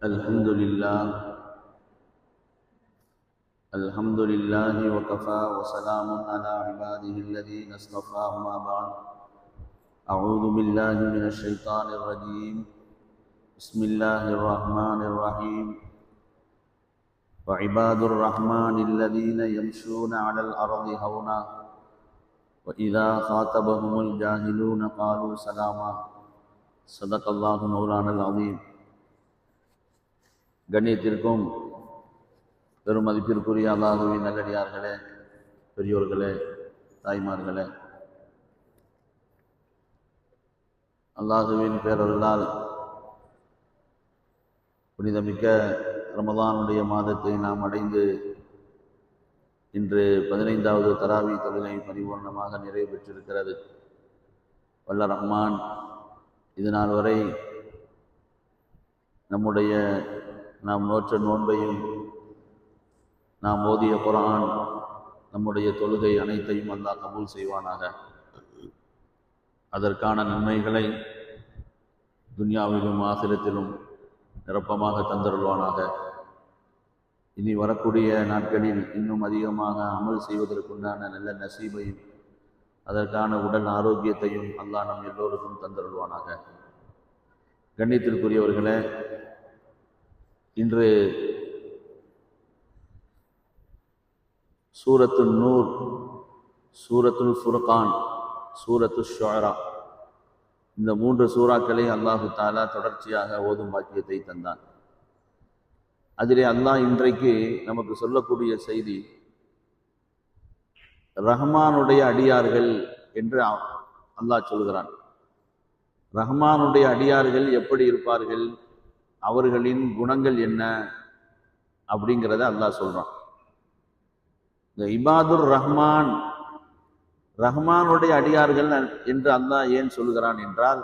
الحمد لله الحمد لله وكفى وسلام على عباده الذين اصطفى. أما بعد، أعوذ بالله من الشيطان الرجيم. بسم الله الرحمن الرحيم. وعباد الرحمن الذين يمشون على الأرض هونا وإذا خاطبهم الجاهلون قالوا سلاما. صدق الله مولانا العظيم. கண்ணியத்திற்கும் பெருமதிப்பிற்குரிய அல்லாஹுவின் நல்லடியார்களே, பெரியோர்களே, தாய்மார்களே, அல்லாஹுவின் பேரருளால் புனிதமிக்க ரமதானுடைய மாதத்தை நாம் அடைந்து இன்று 15வது தராவி தொழுகை பரிபூர்ணமாக நிறைவு பெற்றிருக்கிறது. வல்ல ரஹ்மான் இது நாள் வரை நம்முடைய நாம் நோற்ற நோன்பையும் நாம் ஓதிய குர்ஆன், நம்முடைய தொழுகை அனைத்தையும் அல்லாஹ் கபூல் செய்வானாக. அதற்கான நன்மைகளை துன்யாவிலும் ஆகிரத்திலும் நிரப்பமாக தந்தருள்வானாக. இனி வரக்கூடிய நாட்களில் இன்னும் அதிகமாக அமல் செய்வதற்குண்டான நல்ல நசீபையும் அதற்கான உடல் ஆரோக்கியத்தையும் அல்லாஹ் நம் எல்லோருக்கும் தந்தருள்வானாக. கண்ணியத்திற்குரியவர்களே, இன்று சூரத்துல் நூர், சூரத்துல் ஃபுர்கான், சூரத்துல் ஷுஆரா, இந்த 3 சூறாக்களை அல்லாஹு தஆலா தொடர்ச்சியாக ஓதும் பாக்கியத்தை தந்தான். அதிலே அல்லாஹ் இன்றைக்கு நமக்கு சொல்லக்கூடிய செய்தி, ரஹ்மானுடைய அடியார்கள் என்று அல்லாஹ் சொல்கிறான். ரஹ்மானுடைய அடியார்கள் எப்படி இருப்பார்கள், அவர்களின் குணங்கள் என்ன அப்படிங்கிறத அல்லாஹ் சொல்றான். இந்த இபாதுர் ரஹ்மான், ரஹ்மானுடைய அடியார்கள் என்று அல்லாஹ் ஏன் சொல்கிறான் என்றால்,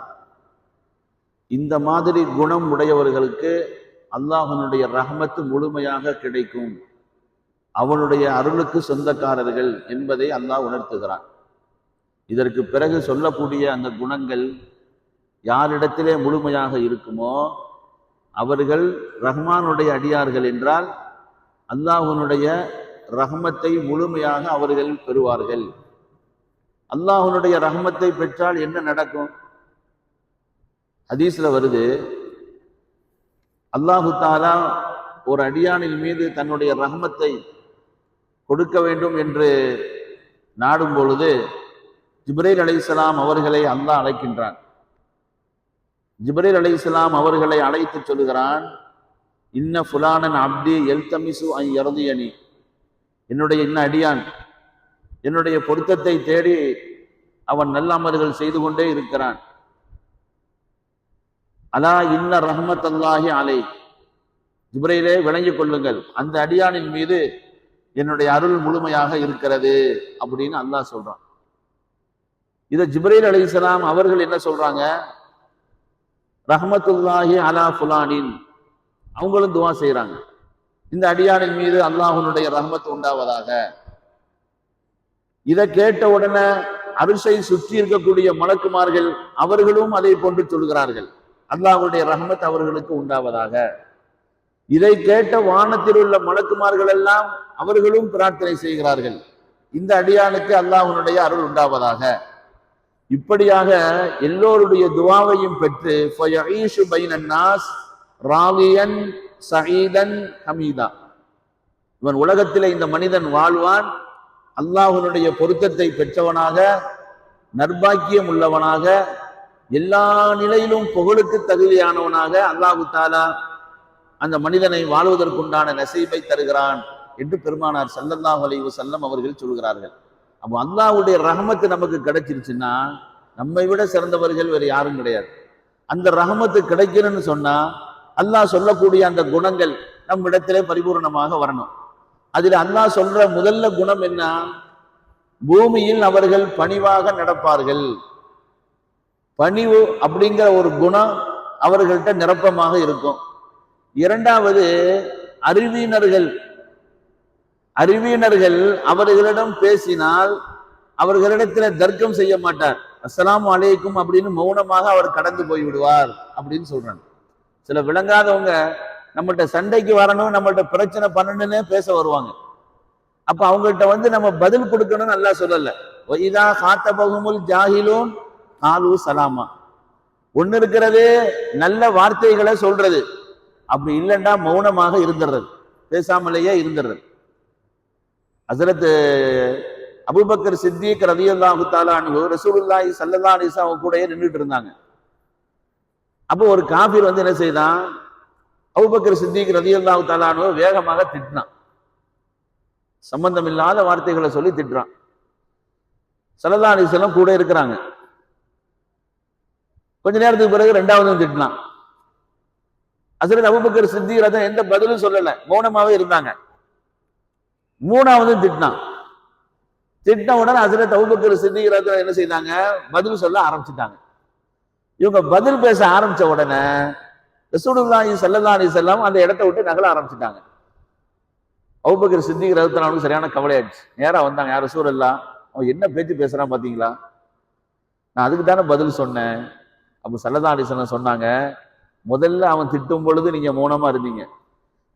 இந்த மாதிரி குணம் உடையவர்களுக்கு அல்லாஹ்வினுடைய ரஹ்மத்து முழுமையாக கிடைக்கும், அவனுடைய அருளுக்கு சொந்தக்காரர்கள் என்பதை அல்லாஹ் உணர்த்துகிறான். இதற்கு பிறகு சொல்லக்கூடிய அந்த குணங்கள் யாரிடத்திலே முழுமையாக இருக்குமோ அவர்கள் ரஹ்மானுடைய அடியார்கள் என்றால் அல்லாஹ்வினுடைய ரஹ்மத்தை முழுமையாக அவர்கள் பெறுவார்கள். அல்லாஹ்வினுடைய ரஹ்மத்தை பெற்றால் என்ன நடக்கும்? ஹதீஸ்ல வருது, அல்லாஹு தஆலா ஒரு அடியானின் மீது தன்னுடைய ரஹ்மத்தை கொடுக்க வேண்டும் என்று நாடும் பொழுது ஜிப்ரீல் அலைஹிஸ்ஸலாம் அவர்களை அல்லாஹ் அழைக்கின்றான். ஜிப்ரீல் அலைஹிஸ்ஸலாம் அவர்களை அழைத்து சொல்லுகிறான், இன்ன ஃபுலானன் அப்தி எல்தமிசு அன் யர்தியனி, என்னுடைய இன்ன அடியான் என்னுடைய பொருத்தத்தை தேடி அவன் நல்ல அமல்கள் செய்து கொண்டே இருக்கிறான். அலா இன்ன ரஹ்மத்தல்லாஹி அலை, ஜிப்ரீலே விளங்கிக் கொள்ளுங்கள், அந்த அடியானின் மீது என்னுடைய அருள் முழுமையாக இருக்கிறது அப்படின்னு அல்லாஹ் சொல்றான். இதை ஜிப்ரீல் அலைஹிஸ்ஸலாம் அவர்கள் என்ன சொல்றாங்க, ரஹ்மத்துல்லாஹி அலா ஃபுலானின், அவங்களும் துவா செய்யறாங்க, இந்த அடியானின் மீது அல்லாஹ்வுடைய ரஹ்மத் உண்டாவதாக. இதை கேட்ட உடனே அரிசை சுற்றி இருக்கக்கூடிய மலக்குமார்கள் அவர்களும் அதை போன்று சொல்கிறார்கள், அல்லாஹ்வுடைய ரஹ்மத் அவர்களுக்கு உண்டாவதாக. இதை கேட்ட வானத்தில் உள்ள மலக்குமார்கள் எல்லாம் அவர்களும் பிரார்த்தனை செய்கிறார்கள், இந்த அடியானுக்கு அல்லாஹ்வுடைய அருள் உண்டாவதாக. இப்படியாக எல்லோருடைய துவாவையும் பெற்று ஃபயஈஷு பைனன் நாஸ் ராலியன் சஈதன் ஹமீதா, இவன் உலகத்திலே இந்த மனிதன் வாழ்வான் அல்லாஹ்வுடைய பொருத்தத்தை பெற்றவனாக, நற்பாக்கியம் உள்ளவனாக, எல்லா நிலையிலும் புகழுக்கு தகுதியானவனாக அல்லாஹு தஆலா அந்த மனிதனை வாழ்வதற்குண்டான நசீபை தருகிறான் என்று பெருமானார் ஸல்லல்லாஹு அலைஹி வஸல்லம் அவர்கள் சொல்கிறார்கள். அப்போ அல்லாஹ்வுடைய ரஹமத்து நமக்கு கிடைச்சிருச்சுன்னா நம்மை விட சிறந்தவர்கள் வேறு யாரும் கிடையாது. அந்த ரஹமத்து கிடைக்கணும்னு சொன்னா அல்லாஹ் சொல்லக்கூடிய அந்த குணங்கள் நம் இடத்திலே பரிபூர்ணமாக வரணும். அதில் அல்லாஹ் சொல்ற முதல்ல குணம் என்ன, பூமியில் அவர்கள் பணிவாக நடப்பார்கள். பணிவு அப்படிங்கிற ஒரு குணம் அவர்கள்ட்ட நிரப்பமாக இருக்கும். இரண்டாவது, அறிவியினர்கள் அவர்களிடம் பேசினால் அவர்களிடத்தில் தர்க்கம் செய்ய மாட்டார். அஸ்ஸலாமு அலைக்கும் அப்படின்னு மௌனமாக அவர் கடந்து போய் விடுவார் அப்படின்னு சொல்றாங்க. சில விளங்காதவங்க நம்மள்ட்ட சண்டைக்கு வரணும், நம்மள்ட்ட பிரச்சனை பண்ணணும்னு பேச வருவாங்க. அப்ப அவங்கள்ட்ட நம்ம பதில் கொடுக்கணும்னு நல்லா சொல்லல. இதா காத்தபகுமுல் ஜாஹிலூன் காலு சலாமா. ஒண்ணு இருக்கிறது நல்ல வார்த்தைகளை சொல்றது, அப்படி இல்லைன்னா மௌனமாக இருந்துடுறது, பேசாமலேயே இருந்துடுறது. ஹஸரத் அபூபக்கர் சித்திக் ரலியல்லாஹு தஆலா அன்ஹு ரசூலுல்லாஹி ஸல்லல்லாஹு அலைஹி வஸல்லம் கூடயே நின்றுட்டு இருந்தாங்க. அப்போ ஒரு காஃபிர் என்ன செய்தான், அபூபக்கர் சித்திக் ரலியல்லாஹு தஆலா அன்ஹு வேகமாக திட்டினான். சம்பந்தம் இல்லாத வார்த்தைகளை சொல்லி திட்டுறான். ஸல்லல்லாஹு அலைஹி வஸல்லம் கூட இருக்கிறாங்க. கொஞ்ச நேரத்துக்கு பிறகு ரெண்டாவது திட்டினான். ஹஸரத் அபூபக்கர் சித்திக் ரலியல்லாஹு எந்த பதிலும் சொல்லல, மௌனமாவே இருந்தாங்க. மூணாவது திட்டினான். திட்டின உடனே ஹஸரத் அபூபக்கர் சித்திக் ரலியல்லாஹு என்ன செய்தாங்க, பதில் சொல்ல ஆரம்பிச்சுட்டாங்க. இவங்க பதில் பேச ஆரம்பிச்ச உடனே ரசூலுல்லாஹி ஸல்லல்லாஹு அலைஹி வஸல்லம் அந்த இடத்தை விட்டு நகல ஆரம்பிச்சுட்டாங்க. அபூபக்கர் சித்திக் ரலியல்லாஹு அன்ஹு சரியான கவலை ஆயிடுச்சு. நேரா வந்தாங்க, யார் ரசூலல்லாஹ், அவன் என்ன பேச்சு பேசுறான் பாத்தீங்களா, நான் அதுக்கு தானே பதில் சொன்னேன். அப்போ ஸல்லல்லாஹு அலைஹி வஸல்லம் சொன்னாங்க, முதல்ல அவன் திட்டும் பொழுது நீங்க மௌனமா இருந்தீங்க,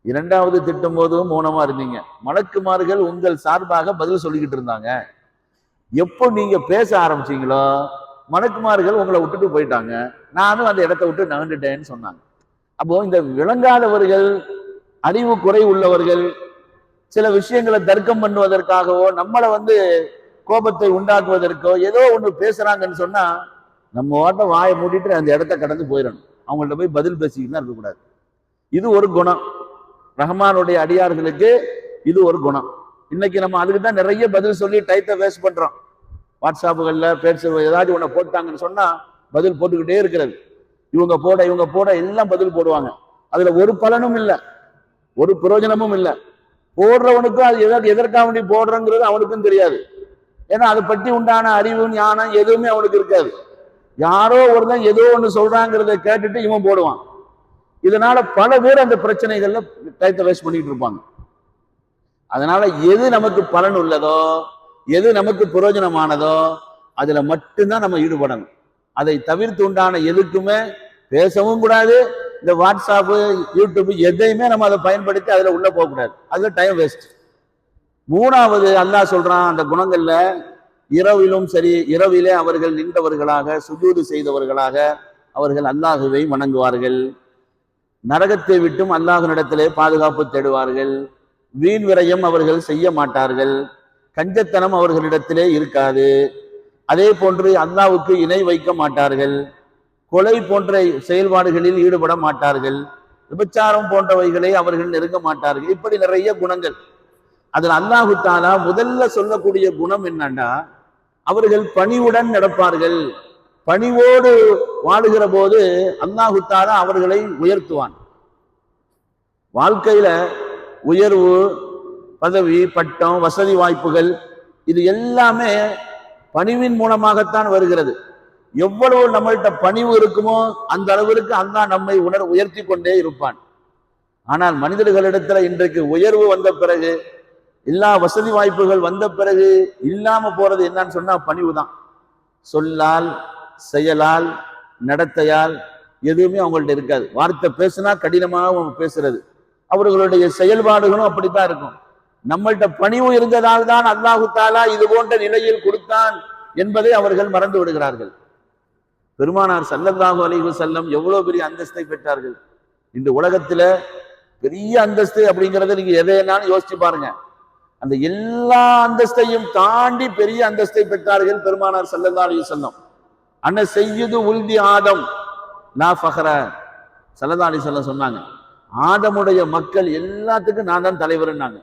இரண்டாவது திட்டும் போதும் மௌனமா இருந்தீங்க. மலக்குமார்கள் உங்கள் சார்பாக பதில் சொல்லிக்கிட்டு இருந்தாங்க. எப்போ நீங்க பேச ஆரம்பிச்சீங்களோ மலக்குமார்கள் உங்களை விட்டுட்டு போயிட்டாங்க, நானும் அந்த இடத்தை விட்டு நகண்டுட்டேன்னு சொன்னாங்க. அப்போ இந்த விளங்காதவர்கள், அறிவு குறை உள்ளவர்கள் சில விஷயங்களை தர்க்கம் பண்ணுவதற்காகவோ நம்மளை கோபத்தை உண்டாக்குவதற்கோ ஏதோ ஒண்ணு பேசுறாங்கன்னு சொன்னா நம்ம வாயை மூடிட்டு அந்த இடத்த கடந்து போயிடணும். அவங்கள்ட்ட போய் பதில் பேசிக்கிட்டு இருக்கக்கூடாது. இது ஒரு குணம், ரஹ்மானுடைய அடியார்களுக்கு இது ஒரு குணம். இன்னைக்கு நம்ம அதுக்கு தான் நிறைய பதில் சொல்லி டைத்தை வேஸ்ட் பண்றோம். வாட்ஸ்அப்புகள்ல ஏதாச்சும் ஒண்ணு போட்டாங்கன்னு சொன்னா பதில் போட்டுக்கிட்டே இருக்கிறது. இவங்க போட எல்லாம் பதில் போடுவாங்க. அதுல ஒரு பலனும் இல்லை, ஒரு பிரயோஜனமும் இல்லை. போடுறவனுக்கும் அது எதற்காக வேண்டி போடுறங்கிறது அவனுக்கும் தெரியாது. ஏன்னா அதை பற்றி உண்டான அறிவு ஞானம் எதுவுமே அவனுக்கு இருக்காது. யாரோ ஒருத்தன் ஏதோ ஒண்ணு சொல்றாங்கிறத கேட்டுட்டு இவன் போடுவான். இதனால பல பேர் அந்த பிரச்சனைகள்ல டைத்தை வேஸ்ட் பண்ணிட்டு இருப்பாங்க. அதனால எது நமக்கு பலன் உள்ளதோ, எது நமக்கு பிரயோஜனமானதோ அதுல மட்டும்தான் நம்ம ஈடுபடணும். அதை தவிர்த்து உண்டான எதுக்குமே பேசவும் கூடாது. இந்த வாட்ஸ்அப், யூடியூப் எதையுமே நம்ம அதை பயன்படுத்தி அதுல உள்ள போகக்கூடாது. அதுல டைம் வேஸ்ட். மூணாவது அல்லாஹ் சொல்றான் அந்த குணங்கள்ல, இரவிலும் சரி, இரவிலே அவர்கள் நின்றவர்களாக சுஜூது செய்தவர்களாக அவர்கள் அல்லாஹுவை வணங்குவார்கள். நரகத்தை விட்டும் அல்லாஹ்விடத்திலே பாதுகாப்பு தேடுவார்கள். வீண் விரயம் அவர்கள் செய்ய மாட்டார்கள். கஞ்சத்தனம் அவர்களிடத்திலே இருக்காது. அதே போன்று அல்லாஹ்வுக்கு இணை வைக்க மாட்டார்கள். கொலை போன்ற செயல்பாடுகளில் ஈடுபட மாட்டார்கள். விபச்சாரம் போன்றவைகளை அவர்கள் நெருங்க மாட்டார்கள். இப்படி நிறைய குணங்கள். அதில் அல்லாஹு தஆலா முதல்ல சொல்லக்கூடிய குணம் என்னன்னா, அவர்கள் பணிவுடன் நடப்பார்கள். பணிவோடு வாழுகிற போது அல்லாஹு தஆலா அவர்களை உயர்த்துவான். வாழ்க்கையில உயர்வு, பதவி, பட்டம், வசதி வாய்ப்புகள் இது எல்லாமே பணிவின் மூலமாகத்தான் வருகிறது. எவ்வளவு நம்மள்கிட்ட பணிவு இருக்குமோ அந்த அளவிற்கு அல்லாஹ் நம்மை உயர்த்தி கொண்டே இருப்பான். ஆனால் மனிதர்களிடத்துல இன்றைக்கு உயர்வு வந்த பிறகு, எல்லா வசதி வாய்ப்புகள் வந்த பிறகு இல்லாம போறது என்னன்னு சொன்னா பணிவு தான். சொல்லால், செயலால், நடத்தையால் எதுவுமே அவங்கள்ட்ட இருக்காது. வார்த்தை பேசினா கடினமாக பேசுறது, அவர்களுடைய செயல்பாடுகளும் அப்படித்தான் இருக்கும். நம்மள்கிட்ட பணிவு இருந்ததால் தான் அல்லாஹு தஆலா இது போன்ற நிலையில் கொடுத்தான் என்பதை அவர்கள் மறந்து விடுகிறார்கள். பெருமானார் ஸல்லல்லாஹு அலைஹி வஸல்லம் எவ்வளவு பெரிய அந்தஸ்தை பெற்றார்கள். இந்த உலகத்துல பெரிய அந்தஸ்து அப்படிங்கறத நீங்க எதையெல்லாம் யோசிச்சு பாருங்க. அந்த எல்லா அந்தஸ்தையும் தாண்டி பெரிய அந்தஸ்தை பெற்றார்கள் பெருமானார் ஸல்லல்லாஹு அலைஹி வஸல்லம். அன்ன சய்யிது உல்தி ஆதம் லா ஃபஹர. ஸல்லல்லாஹு அலைஹி வஸல்லம் சொன்னாங்க, ஆதமுடைய மக்கள் எல்லாத்துக்கும் நான் தான் தலைவர்னாங்க.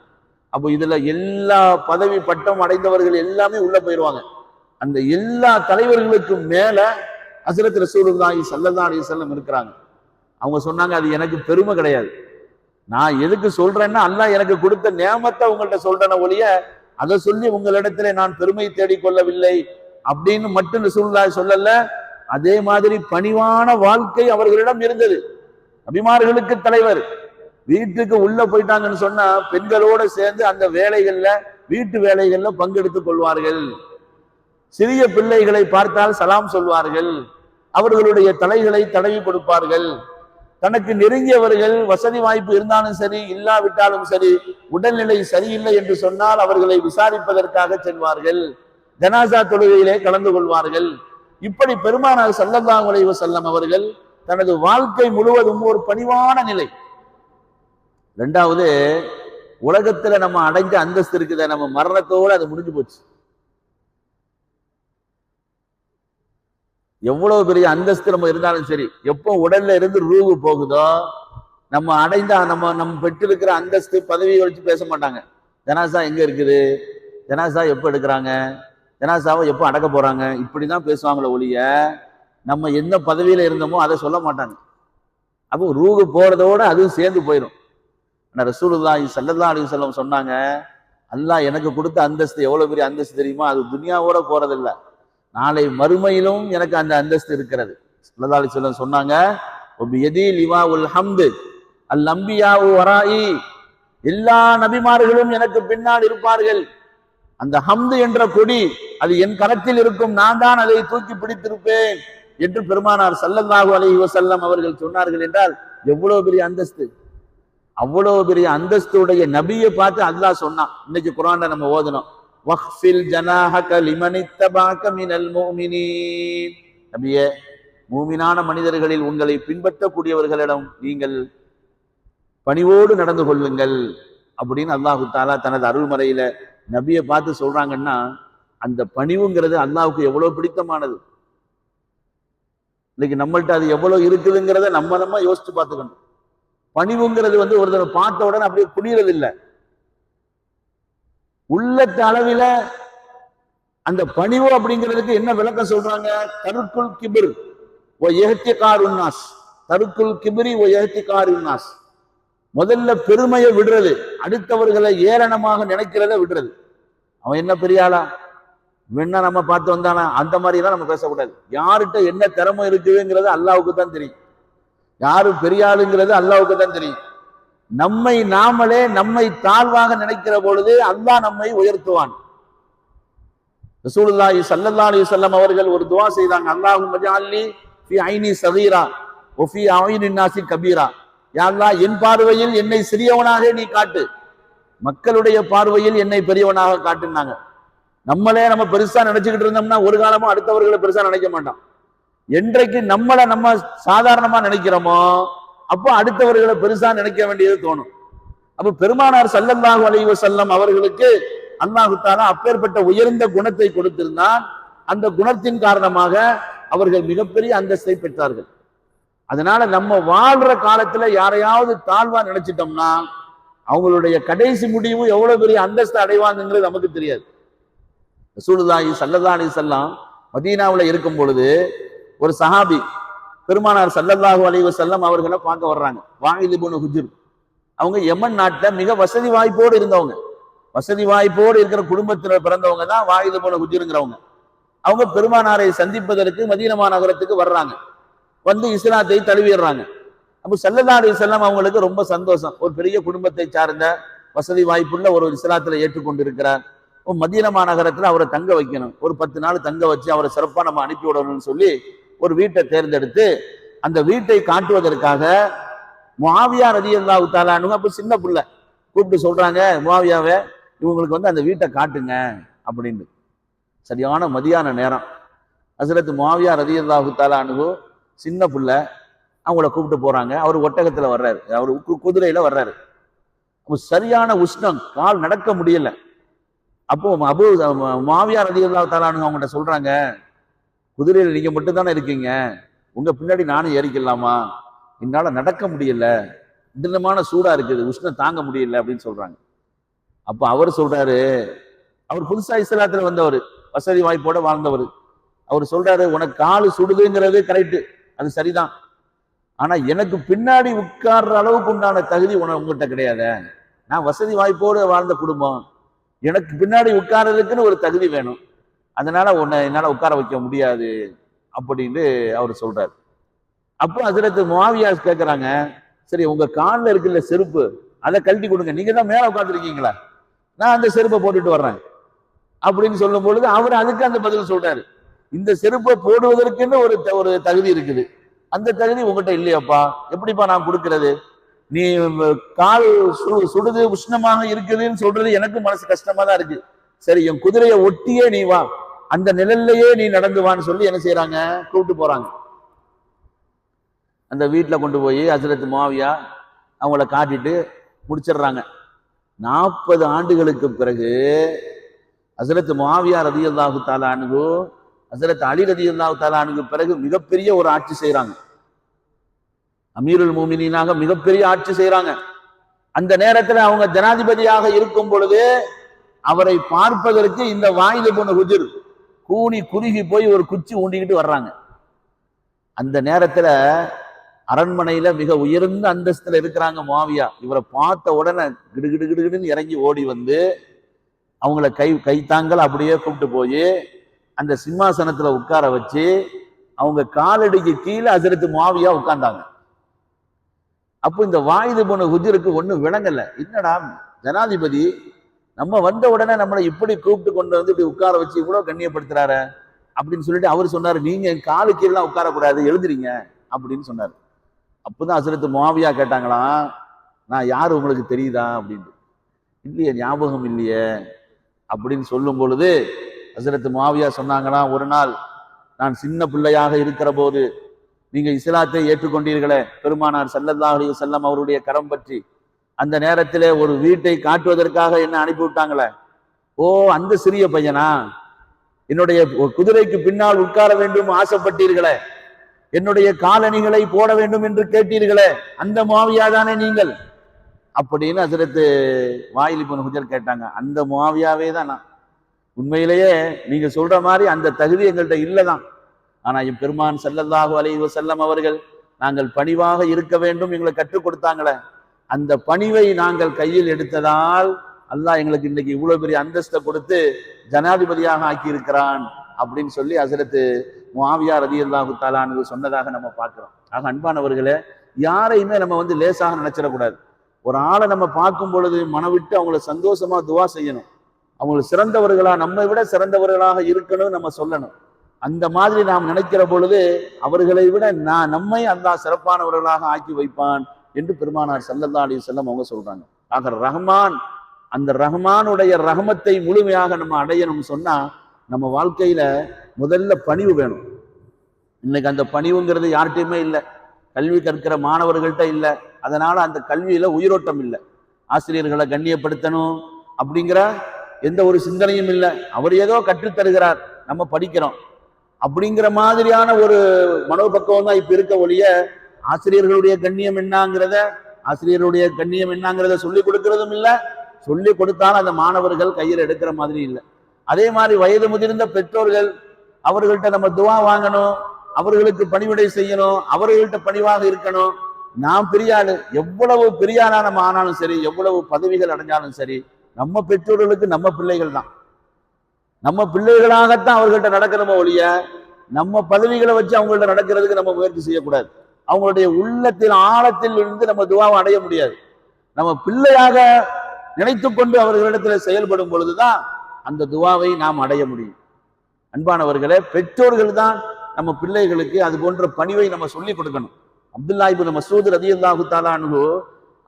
அப்போ இதுல எல்லா பதவி பட்டம் அடைந்தவர்கள் எல்லாமே உள்ள போயிடுவாங்க. அந்த எல்லா தலைவர்களுக்கும் மேல ஹஸரத் ரசூலுல்லாஹி ஸல்லல்லாஹு அலைஹி வஸல்லம் இருக்கிறாங்க. அவங்க சொன்னாங்க, அது எனக்கு பெருமை கிடையாது. நான் எதுக்கு சொல்றேன்னா அல்லாஹ் எனக்கு கொடுத்த நியமத்தை உங்கள்கிட்ட சொல்றேன ஒழிய அதை சொல்லி உங்களிடத்துல நான் பெருமை தேடிக்கொள்ளவில்லை அப்படின்னு மட்டும் ரசூலுல்லாஹி சொல்லல. அதே மாதிரி பணிவான வாழ்க்கை அவர்களிடம் இருந்தது. நபிமார்களுக்கு தலைவர். வீட்டுக்கு உள்ள போயிட்டாங்கன்னு சொன்னா பெண்களோட சேர்ந்து அந்த வேலைகள்ல, வீட்டு வேலைகள்ல பங்கெடுத்துக் கொள்வார்கள். சிறிய பிள்ளைகளை பார்த்தால் சலாம் சொல்வார்கள். அவர்களுடைய தலைகளை தடவி கொடுப்பார்கள். தனக்கு நெருங்கியவர்கள் வசதி வாய்ப்பு இருந்தாலும் சரி இல்லாவிட்டாலும் சரி உடல்நிலை சரியில்லை என்று சொன்னால் அவர்களை விசாரிப்பதற்காக செல்வார்கள், ஜனாசா தொழுகையிலே கலந்து கொள்வார்கள். இப்படி பெருமானார் ஸல்லல்லாஹு அலைஹி வஸல்லம் அவர்கள் தனது வாழ்க்கை முழுவதும் ஒரு பணிவான நிலை. ரெண்டாவது, உலகத்துல நம்ம அடைஞ்ச அந்தஸ்து இருக்குத, நம்ம மரணத்தோடு அது முடிஞ்சு போச்சு. எவ்வளவு பெரிய அந்தஸ்து நம்ம இருந்தாலும் சரி, எப்போ உடல்ல இருந்து ரூஹு போகுதோ நம்ம அடைந்த நம்ம பெற்றிருக்கிற அந்தஸ்து பதவியை வச்சு பேச மாட்டாங்க. ஜனாசா எங்க இருக்குது, ஜனாசா எப்போ எடுக்கிறாங்க, ஜனாசாவை எப்போ அடக்க போறாங்க, இப்படிதான் பேசுவாங்களே ஒழிய நம்ம என்ன பதவியில இருந்தோமோ அதை சொல்ல மாட்டாங்க. அப்போ ரூஹு போறதோட அதுவும் சேர்ந்து போயிடும். ஆனால் ரசூலுல்லாஹி ஸல்லல்லாஹு அலைஹி வஸல்லம் சொன்னாங்க, அல்லாஹ் எனக்கு கொடுத்த அந்தஸ்து எவ்வளவு பெரிய அந்தஸ்து தெரியுமா, அது துனியாவோட போறதில்லை, நாளை மறுமையிலும் எனக்கு அந்த அந்தஸ்து இருக்கிறது. ஸல்லல்லாஹு அலைஹி வஸல்லம் சொன்னாங்க, ஒபியதி லிவாஉல் ஹம்து அல் அன்பியாஉ வராஇ, எல்லா நபிமார்களும் எனக்கு பின்னால் இருப்பார்கள், அந்த ஹம்து என்ற கொடி அது என் கரத்தில் இருக்கும், நான் தான் அதை தூக்கி பிடித்திருப்பேன் என்று பெருமானார் ஸல்லல்லாஹு அலைஹி வஸல்லம் அவர்கள் சொன்னார்கள். என்றால் எவ்வளவு பெரிய அந்தஸ்து, அவ்வளவு பெரிய அந்தஸ்துடைய நபியை பார்த்து அல்லாஹ் சொன்னான். இன்னைக்கு குர்ஆன்ல நம்ம ஓதணும், வக்ஃபில் ஜனாஹக லிமனித்தபஅக மினல் முஃமினீன், நபியே மூமினான மனிதர்களில் உங்களை பின்பற்றக்கூடியவர்களிடம் நீங்கள் பணிவோடு நடந்து கொள்ளுங்கள் அப்படின்னு அல்லாஹு தஆலா தனது அருள்மறையில நபியை பார்த்து சொல்றாங்கன்னா, அந்த பணிவுங்கிறது அல்லாஹ்வுக்கு எவ்வளவு பிடித்தமானது. இன்னைக்கு நம்மள்ட்ட அது எவ்வளவு இருக்குதுங்கிறத நம்ம யோசிச்சு பார்த்துக்கணும். பணிவுங்கிறது ஒரு தடவை பார்த்த உடனே அப்படியே புரியறது இல்லை. உள்ளத்த அளவில அந்த பணிவு அப்படிங்கிறதுக்கு என்ன விளக்கம் சொல்றாங்க, தருக்குல் கிபிர் ஓ இஹ்திகாருன்னாஸ், தருக்குல் கிபிரி ஓ இஹ்திகாருன்னாஸ், முதல்ல பெருமையை விடுறது, அடுத்தவர்களை ஏளனமாக நினைக்கிறத விடுறது. அவன் என்ன பெரிய ஆளா, வேணா நம்ம பார்த்து வந்தானா, அந்த மாதிரி எல்லாம் நம்ம பேசக்கூடாது. யார்கிட்ட என்ன திறமை இருக்குதுங்கிறது அல்லாஹ்வுக்கு தான் தெரியும், யாரு பெரிய ஆளுங்கிறது அல்லாஹ்வுக்கு தான் தெரியும். நம்மை தாழ்வாக நினைக்கிற பொழுது அல்லாஹ் நம்மை உயர்த்துவான். ரசூலுல்லாஹி ஸல்லல்லாஹு அலைஹி வஸல்லம் அவர்கள் ஒரு துஆ செய்தாங்க, அல்லாஹும்ம ஜஅல்னி ஃபீ ஐனி ஸகீரா வ ஃபீ அய்னின் நாஸி கபீரா, யா அல்லாஹ் என் பார்வையில் என்னை சிறியவனாக நீ காட்டு, மக்களுடைய பார்வையில் என்னை பெரியவனாக காட்டுனாங்க. நம்ம பெருசா நினைச்சுக்கிட்டு இருந்தோம்னா ஒரு காலமும் அடுத்தவர்களை பெருசா நினைக்க மாட்டோம். என்றைக்கு நம்ம சாதாரணமா நினைக்கிறோமோ அப்போ அடுத்தவர்களை பெருசா நினைக்க வேண்டியது தோணும். அப்ப பெருமானார் ஸல்லல்லாஹு அலைஹி வஸல்லம் அவர்களுக்கு அல்லாஹ் தஆலா அப்பேற்பட்ட உயர்ந்த குணத்தை கொடுத்திருந்தான். அந்த குணத்தின் காரணமாக அவர்கள் மிகப்பெரிய அந்தஸ்தை பெற்றார்கள். அதனால நம்ம வாழ்ற காலத்துல யாரையாவது தாழ்வா நினைச்சிட்டோம்னா அவங்களுடைய கடைசி முடிவு எவ்வளவு பெரிய அந்தஸ்து அடைவாங்கிறது நமக்கு தெரியாது. ரசூலுல்லாஹி ஸல்லல்லாஹு அலைஹி வஸல்லம் மதீனாவுல இருக்கும் பொழுது ஒரு சஹாபி பெருமானார் ஸல்லல்லாஹு அலைஹி வஸல்லம் அவர்களை பார்க்க வர்றாங்க. வாயில் இப்னு ஹுஜ்ர், அவங்க யமன் நாட்டுல மிக வசதி வாய்ப்போடு இருந்தவங்க, வசதி வாய்ப்போடு இருக்கிற குடும்பத்தில் பிறந்தவங்க தான் வாயில் இப்னு ஹுஜ்ருங்கிறவங்க. அவங்க பெருமானாரை சந்திப்பதற்கு மதீனா நகரத்துக்கு வர்றாங்க, வந்து இஸ்லாத்தை தழுவிடுறாங்க. அப்போ ஸல்லல்லாஹு அலைஹி வஸல்லம் அவங்களுக்கு ரொம்ப சந்தோஷம், ஒரு பெரிய குடும்பத்தை சார்ந்த வசதி வாய்ப்புள்ள ஒரு இஸ்லாத்துல ஏற்றுக்கொண்டிருக்கிறார், மதீனா நகரத்துல அவரை தங்க வைக்கணும், ஒரு 10 நாள் தங்க வச்சு அவரை சிறப்பா நம்ம அனுப்பி விடணும்னு சொல்லி ஒரு வீட்டை தேர்ந்தெடுத்து அந்த வீட்டை காட்டுவதற்காக முஆவியா ரலியல்லாஹு தஆலா அன்ஹு, அப்ப சின்ன பிள்ளை, கூப்பிட்டு சொல்றாங்க, முஆவியாவை இவங்களுக்கு அந்த வீட்டை காட்டுங்க அப்படின்னு. சரியான மதியான நேரம், ஹஸரத் முஆவியா ரலியல்லாஹு தஆலா அன்ஹு சின்ன பிள்ளை, அவங்கள கூப்பிட்டு போறாங்க. அவர் ஒட்டகத்துல வர்றாரு, அவர் குதிரையில வர்றாரு. அப்போ சரியான உஷ்ணம், கால் நடக்க முடியல. அப்போ முஆவியா ரலியல்லாஹு தஆலா அன்ஹு அவங்கள்ட்ட சொல்றாங்க, குதிரையில நீங்க மட்டும் தானே இருக்கீங்க, உங்க பின்னாடி நானும் ஏறிக்கலாமா, என்னால நடக்க முடியல, தினமான சூடா இருக்குது, உஷ்ணம் தாங்க முடியல அப்படின்னு சொல்றாங்க. அப்ப அவர் சொல்றாரு, அவர் புதுசா இஸ்லாத்துல வந்தவர், வசதி வாய்ப்போட வாழ்ந்தவர். அவர் சொல்றாரு, உனக்கு காலு சுடுதுங்கிறது கரெக்ட், அது சரிதான், ஆனா எனக்கு பின்னாடி உட்கார்ற அளவுக்கு உண்டான தகுதி உங்ககிட்ட கிடையாது. நான் வசதி வாய்ப்போடு வாழ்ந்த குடும்பம், எனக்கு பின்னாடி உட்கார்றதுக்குன்னு ஒரு தகுதி வேணும், அதனால உன்னை என்னால உட்கார வைக்க முடியாது அப்படின்னு அவர் சொல்றாரு. அப்போ ஹஸரத் முஆவியா கேட்கறாங்க, சரி உங்க காலில் இருக்குல்ல செருப்பு, அதை கழட்டி கொடுங்க, நீங்க தான் மேல உட்காந்துருக்கீங்களா, நான் அந்த செருப்பை போட்டுட்டு வர்றேன் அப்படின்னு சொல்லும் பொழுது அவர் அதுக்கு அந்த பதில் சொல்றாரு, இந்த செருப்பை போடுவதற்குன்னு ஒரு தகுதி இருக்குது, அந்த தகுதி உங்ககிட்ட இல்லையாப்பா, எப்படிப்பா நான் கொடுக்கிறது? நீ கால் சுடுது உஷ்ணமாக இருக்குதுன்னு சொல்றது எனக்கு மனசு கஷ்டமா தான் இருக்கு. சரி, என் குதிரையை ஒட்டியே நீ வா, அந்த நிழல்லையே நீ நடந்து வான்னு சொல்லி என்ன செய்யறாங்க, கூப்பிட்டு போறாங்க. அந்த வீட்டுல கொண்டு போய் ஹஜ்ரத் முஆவியா அவங்கள காட்டிட்டு முடிச்சிடுறாங்க. 40 ஆண்டுகளுக்கு பிறகு ஹஜ்ரத் முஆவியா ரலியல்லாஹு தஆலா அன்ஹு ஹஜ்ரத் அலி ரலியல்லாஹு தஆலா அன்ஹு பிறகு மிகப்பெரிய ஒரு ஆட்சி செய்யறாங்க. அமீருல் மூமினீனாக மிகப்பெரிய ஆட்சி செய்யறாங்க. அந்த நேரத்துல அவங்க ஜனாதிபதியாக இருக்கும் பொழுது அவரை பார்ப்பதற்கு இந்த வாயிது இப்னு ஹுஜர் கூனி குறுகி போய் ஒரு குச்சி ஊண்டிக்கிட்டு வர்றாங்க. அந்த நேரத்துல அரண்மனையில மிக உயர்ந்த அந்தஸ்துல இருக்கிறாங்க முஆவியா. இவரை பார்த்த உடனே கிடுகிடுன்னு இறங்கி ஓடி வந்து அவங்கள கைத்தாங்கல் அப்படியே கூப்பிட்டு போய் அந்த சிம்மாசனத்துல உட்கார வச்சு அவங்க காலடிக்கு கீழே ஹஜ்ரத் முஆவியா உட்கார்ந்தாங்க. அப்போ இந்த வாயிது இப்னு ஹுஜருக்கு ஒண்ணு விளங்கல. என்னடா ஜனாதிபதி நம்ம வந்த உடனே நம்மளை இப்படி கூப்பிட்டு கொண்டு வந்து இப்படி உட்கார வச்சு இவ்வளவு கண்ணியப்படுத்துறாரு அப்படின்னு சொல்லிட்டு அவர் சொன்னாரு, நீங்க என் காலு கீழே உட்காரக்கூடாது, எழுதுறீங்க அப்படின்னு சொன்னாரு. அப்பதான் ஹஜ்ரத் முஆவியா கேட்டாங்களாம், நான் யாரு உங்களுக்கு தெரியுதா அப்படின்னு. இல்லையே, ஞாபகம் இல்லையே அப்படின்னு சொல்லும் பொழுது ஹஜ்ரத் முஆவியா சொன்னாங்களாம், ஒரு நாள் நான் சின்ன பிள்ளையாக இருக்கிற போது நீங்க இஸ்லாத்தை ஏற்றுக்கொண்டீர்களே, பெருமானார் ஸல்லல்லாஹு அலைஹி வஸல்லம் அவருடைய கரம் பற்றி, அந்த நேரத்திலே ஒரு வீட்டை காட்டுவதற்காக என்ன அனுப்பி விட்டாங்களே, ஓ அந்த சிறிய பையனா, என்னுடைய குதிரைக்கு பின்னால் உட்கார வேண்டும் ஆசைப்பட்டீர்களே, என்னுடைய காலணிகளை போட வேண்டும் என்று கேட்டீர்களே, அந்த முஆவியா தானே நீங்கள் அப்படின்னு ஹஜ்ரத் வாயில் இப்னு ஹுஜர் கேட்டாங்க. அந்த முஆவியாவே தான் நான். உண்மையிலேயே நீங்க சொல்ற மாதிரி அந்த தகுதி எங்கள்கிட்ட இல்லதான். ஆனா என் பெருமான் ஸல்லல்லாஹு அலைஹி வஸல்லம் அவர்கள் நாங்கள் பணிவாக இருக்க வேண்டும் எங்களை கற்றுக் கொடுத்தாங்களே, அந்த பணிவை நாங்கள் கையில் எடுத்ததால் அல்லாஹ் எங்களுக்கு இன்னைக்கு இவ்வளவு பெரிய அந்தஸ்தை கொடுத்து ஜனாதிபதியாக ஆக்கி இருக்கிறான் அப்படின்னு சொல்லி ஹஜ்ரத் முஆவியா ரலியல்லாஹு தஆலா அன்ஹு சொன்னதாக நம்ம பார்க்கிறோம். ஆக அன்பானவர்களே, யாரையுமே நம்ம லேசாக நினைச்சிடக்கூடாது. ஒரு ஆளை நம்ம பார்க்கும் பொழுது மனவிட்டு அவங்கள சந்தோஷமா துவா செய்யணும். அவங்களுக்கு சிறந்தவர்களா, நம்மை விட சிறந்தவர்களாக இருக்கணும் நம்ம சொல்லணும். அந்த மாதிரி நாம் நினைக்கிற பொழுது அவர்களை விட நம்மை அல்லாஹ் சிறப்பானவர்களாக ஆக்கி வைப்பான் என்று பெருமானார் ஸல்லல்லாஹு அலைஹி வஸல்லம் அவங்க சொல்றாங்க. ஆக ரஹ்மான், அந்த ரஹ்மானுடைய ரஹமத்தை முழுமையாக நம்ம அடையணும் சொன்னா நம்ம வாழ்க்கையில முதல்ல பணிவு வேணும். இன்னைக்கு அந்த பணிவுங்கிறது யார்கிட்டயுமே இல்லை. கல்வி கற்கிற மாணவர்கள்ட்ட இல்லை. அதனால அந்த கல்வியில உயிரோட்டம் இல்லை. ஆசிரியர்களை கண்ணியப்படுத்தணும் அப்படிங்கிற எந்த ஒரு சிந்தனையும் இல்லை. அவர் ஏதோ கற்றுத்தருகிறார், நம்ம படிக்கிறோம் அப்படிங்கிற மாதிரியான ஒரு மனோபக்குவம் தான் இப்ப இருக்க ஒழிய ஆசிரியர்களுடைய கண்ணியம் என்னங்கிறத சொல்லிக் கொடுக்கறதும் இல்லை. சொல்லி கொடுத்தாலும் அந்த மாணவர்கள் கையில் எடுக்கிற மாதிரி இல்லை. அதே மாதிரி வயது முதிர்ந்த பெற்றோர்கள், அவர்கள்ட்ட நம்ம துவா வாங்கணும், அவர்களுக்கு பணிவிடை செய்யணும், அவர்கள்ட்ட பணிவாக இருக்கணும். நாம் பெரியாளு, எவ்வளவு பெரியாளா நம்ம ஆனாலும் சரி, எவ்வளவு பதவிகள் அடைஞ்சாலும் சரி, நம்ம பெற்றோர்களுக்கு நம்ம பிள்ளைகள் தான். நம்ம பிள்ளைகளாகத்தான் அவர்கள்ட்ட நடக்கிறோமோ ஒழிய நம்ம பதவிகளை வச்சு அவங்கள்ட்ட நடக்கிறதுக்கு நம்ம முயற்சி செய்யக்கூடாது. அவங்களுடைய உள்ளத்தில் ஆழத்தில் இருந்து நம்ம துவாவை அடைய முடியாது. நம்ம பிள்ளையாக நினைத்து கொண்டு அவர்களிடத்துல செயல்படும் பொழுதுதான் அந்த துவாவை நாம் அடைய முடியும். அன்பானவர்களே, பெற்றோர்கள் தான் நம்ம பிள்ளைகளுக்கு அது போன்ற பணிவை நம்ம சொல்லிக் கொடுக்கணும். அப்துல்லா இப்னு மஸ்ஊத் ரலியல்லாஹு தஆலா அன்ஹு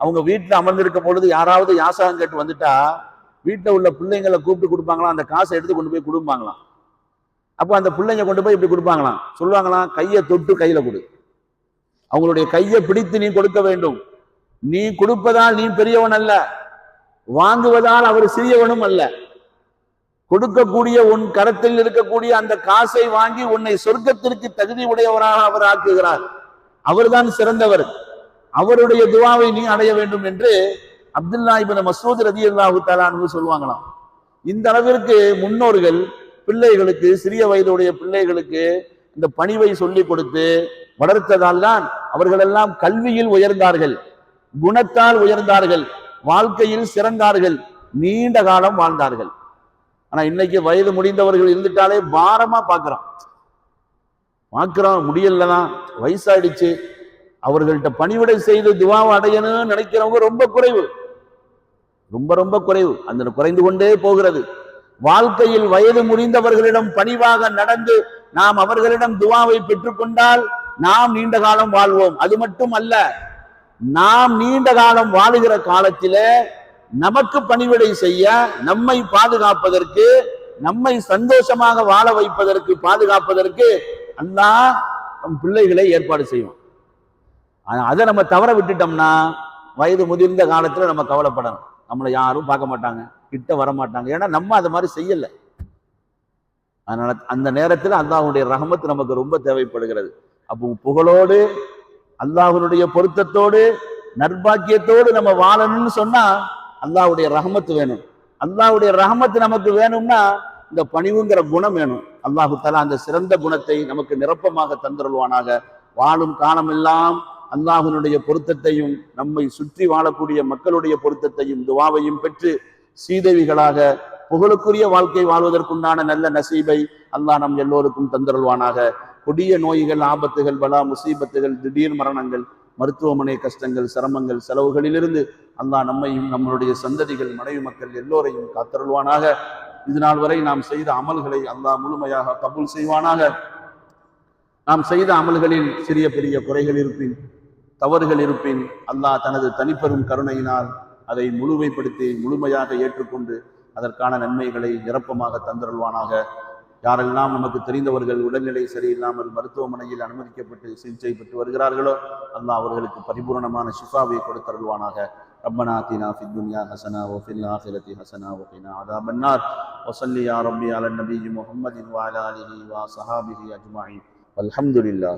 அவங்க வீட்டுல அமர்ந்திருக்கும் பொழுது யாராவது யாசகம் கேட்டு வந்துட்டா வீட்டுல உள்ள பிள்ளைங்களை கூப்பிட்டு கொடுப்பாங்களாம், அந்த காசை எடுத்து கொண்டு போய் கொடுப்பாங்களாம். அப்போ அந்த பிள்ளைங்க கொண்டு போய் இப்படி கொடுப்பாங்களாம், சொல்லுவாங்களாம், கையை தொட்டு கையில கொடு, அவங்களுடைய கையை பிடித்து நீ கொடுக்க வேண்டும். நீ கொடுப்பதால் நீ பெரியவன் அல்ல, வாங்குவதால் அவர் சிறியவனும் அல்ல. கொடுக்கக்கூடிய உன் கரத்தில் இருக்கக்கூடிய அந்த காசை வாங்கி உன்னை சொர்க்கத்திற்கு தகுதி உடையவராக அவர் ஆக்குகிறார். அவர்தான் சிறந்தவர். அவருடைய துவாவை நீ அடைய வேண்டும் என்று அப்துல்லா இப்னு மஸ்ஊத் ரலியல்லாஹு தஆலா அன்ஹு சொல்லுவாங்களாம். இந்த அளவிற்கு முன்னோர்கள் பிள்ளைகளுக்கு, சிறிய வயதுடைய பிள்ளைகளுக்கு இந்த பணிவை சொல்லிக் கொடுத்து வளர்த்ததால் தான் அவர்கள் எல்லாம் கல்வியில் உயர்ந்தார்கள், குணத்தால் உயர்ந்தார்கள், வாழ்க்கையில் சிறந்தார்கள், நீண்ட காலம் வாழ்ந்தார்கள். ஆனா இன்னைக்கு வயது முடிந்தவர்கள் இருந்துட்டாலே பாரமா பார்க்கிறோம், முடியலதான், வயசாயிடுச்சு, அவர்கள்ட்ட பணிவிடை செய்து துவாவை அடையணும்னு நினைக்கிறவங்க ரொம்ப குறைவு, ரொம்ப ரொம்ப குறைவு. அந்த குறைந்து கொண்டே போகிறது. வாழ்க்கையில் வயது முடிந்தவர்களிடம் பணிவாக நடந்து நாம் அவர்களிடம் துவாவை பெற்றுக்கொண்டால் நாம் நீண்ட காலம் வாழ்வோம். அது மட்டும் அல்ல, நாம் நீண்ட காலம் வாழுகிற காலத்தில நமக்கு பணிவிடை செய்ய, நம்மை பாதுகாப்பதற்கு, நம்மை சந்தோஷமாக வாழ வைப்பதற்கு, பாதுகாப்பதற்கு அல்லாஹ் நம் பிள்ளைகளை ஏற்பாடு செய்வோம். அதை நம்ம தவற விட்டுட்டோம்னா வயது முதிர்ந்த காலத்துல நம்ம கவலைப்படணும். நம்மளை யாரும் பார்க்க மாட்டாங்க, கிட்ட வர மாட்டாங்க. ஏன்னா நம்ம அதை மாதிரி செய்யல. அதனால அந்த நேரத்தில் அல்லாஹ்வுடைய ரஹமத் நமக்கு ரொம்ப தேவைப்படுகிறது. அப்போ புகழோடு, அல்லாஹ்வுடைய பொருத்தத்தோடு, நற்பாக்கியத்தோடு நம்ம வாழணும்னு சொன்னா அல்லாஹ்வுடைய ரஹமத் வேணும். அல்லாஹ்வுடைய ரஹமத் நமக்கு வேணும்னா இந்த பணிவுங்கிற குணம் வேணும். அல்லாஹு தஆலா அந்த சிறந்த குணத்தை நமக்கு நிரப்பமாக தந்தருள்வானாக. வாழும் காலமெல்லாம் அல்லாஹ்வினுடைய பொருத்தத்தையும், நம்மை சுற்றி வாழக்கூடிய மக்களுடைய பொருத்தத்தையும், துவாவையும் பெற்று சீதேவிகளாக புகழுக்குரிய வாழ்க்கை வாழ்வதற்குண்டான நல்ல நசீபை அல்லாஹ் நம் எல்லோருக்கும் தந்தருள்வானாக. கொடிய நோய்கள், ஆபத்துகள், பலா முசீபத்துகள், திடீர் மரணங்கள், மருத்துவமனை கஷ்டங்கள், சிரமங்கள், செலவுகளிலிருந்து அல்லாஹ் நம்மையும் நம்மளுடைய சந்ததிகள், மனைவி மக்கள் எல்லோரையும் காத்தருள்வானாக. இது நாள் வரை நாம் செய்த அமல்களை அல்லாஹ் முழுமையாக கபூல் செய்வானாக. நாம் செய்த அமல்களில் சிறிய பெரிய குறைகள் இருப்பின், தவறுகள் இருப்பின், அல்லாஹ் தனது தனிப்பெரும் கருணையினால் அதை முழுமைப்படுத்தி முழுமையாக ஏற்றுக்கொண்டு அதற்கான நன்மைகளை நிரப்பமாக தந்தருள்வானாக. யாரெல்லாம் நமக்கு தெரிந்தவர்கள் உடல்நிலை சரியில்லாமல் மருத்துவமனையில் அனுமதிக்கப்பட்டு சிகிச்சை பெற்று வருகிறார்களோ அல்லாஹ் அவர்களுக்கு பரிபூர்ணமான ஷிஃபாவை கொடுத்தருள்வானாக. ربنا آتنا في الدنيا حسنة وفي الآخرة حسنة وقنا عذاب النار وصل يا ربي على النبي محمد وعلى آله وصحابه أجمعين والحمد لله.